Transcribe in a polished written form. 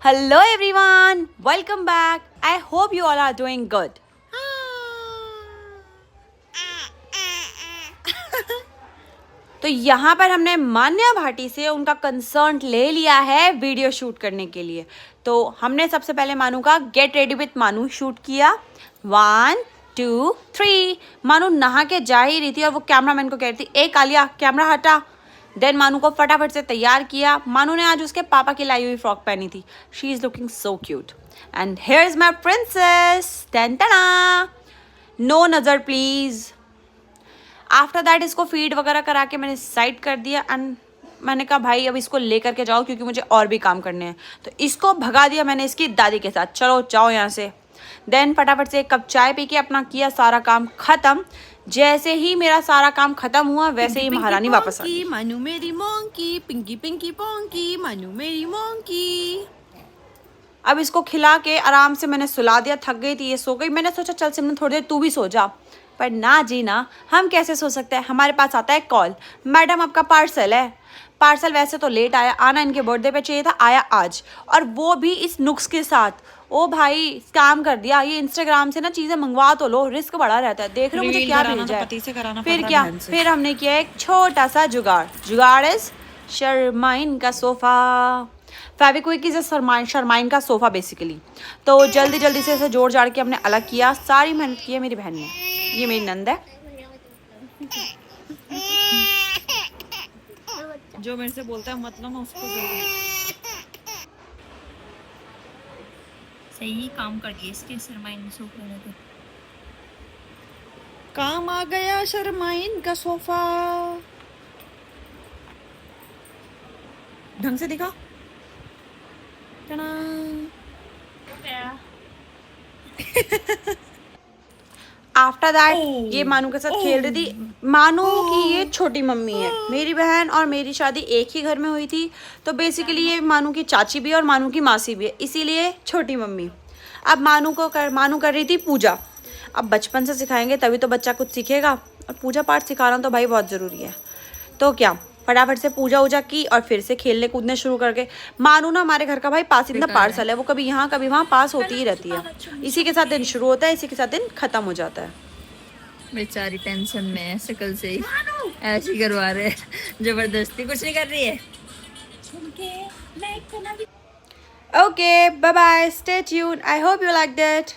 Hello everyone, welcome back. I hope you all are doing good. तो यहाँ पर हमने मान्या भाटी से उनका कंसर्न ले लिया है वीडियो शूट करने के लिए। तो हमने सबसे पहले मानू का गेट रेडी विथ मानू शूट किया। 1 2 3। मानू नहा के जा ही रही थी और वो कैमरामैन को कह रही थी, ए कालिया कैमरा हटा। देन मानू को फटाफट से तैयार किया। मानू ने आज उसके पापा की लाई हुई फ्रॉक पहनी थी। She is looking so cute and here is my princess. टेंटना नो नजर प्लीज। आफ्टर दैट इसको फीड वगैरह करा के मैंने साइड कर दिया एंड मैंने कहा भाई अब इसको लेकर के जाओ क्योंकि मुझे और भी काम करने हैं। तो इसको भगा दिया मैंने इसकी दादी के साथ, चलो जाओ यहाँ से। देन फटाफट से एक कप चाय पी के अपना किया सारा काम खत्म। जैसे ही मेरा सारा काम खत्म हुआ वैसे ही महारानी वापस आ गई। मानू मेरी मोंकी, पिंकी पिंकी पोंकी, मानू मेरी मोंकी। अब इसको खिला के आराम से मैंने सुला दिया। थक गई थी, ये सो गई। मैंने सोचा चल सिमरन थोड़ी देर तू भी सो जा, पर ना जी ना, हम कैसे सो सकते हैं। हमारे पास आता है कॉल, मैडम आपका पार्सल है। पार्सल वैसे तो लेट आया, आना इनके बर्थडे पे चाहिए था, आया आज, और वो भी इस नुक्स के साथ। ओ भाई स्कैम कर दिया। ये इंस्टाग्राम से ना चीजें मंगवा तो लो, रिस्क बड़ा रहता है। देख रहे हो मुझे क्या भेजा है। फिर क्या, फिर हमने किया एक छोटा सा जुगाड़। जुगाड़ इज शर्माइन का सोफा। फेविक्विक इज शर्माइन का सोफा बेसिकली। तो जल्दी जल्दी से इसे जोड़ जाड़ के हमने अलग किया। सारी मेहनत की है मेरी बहन ने। ये मेरी नंद है जो मेरे से बोलता है मतलब मैं उसको सही काम कर दिए इसके शर्माइन सोफे में। तो काम आ गया शर्माइन का सोफा। ढंग से दिखा। आफ्टर दैट ये मानू के साथ खेल रही थी। मानू की ये छोटी मम्मी है। मेरी बहन और मेरी शादी एक ही घर में हुई थी, तो बेसिकली ये मानू की चाची भी है और मानू की मासी भी है, इसीलिए छोटी मम्मी। अब मानू कर रही थी पूजा। अब बचपन से सिखाएंगे तभी तो बच्चा कुछ सीखेगा, और पूजा पाठ सिखाना तो भाई बहुत ज़रूरी है। तो क्या फटाफट से पूजा वूजा की और फिर से खेलने कूदने शुरू करके। मानू ना हमारे घर का भाई पासिंदा पार्सल है, वो कभी यहाँ कभी वहाँ पास होती ही रहती है। इसी के साथ दिन शुरू होता है, इसी के साथ दिन खत्म हो जाता है। बेचारी टेंशन में है, शकल से ही ऐसी करवा रहे, जबरदस्ती कुछ नहीं कर रही है। Okay, bye bye, stay tuned. I hope you liked it.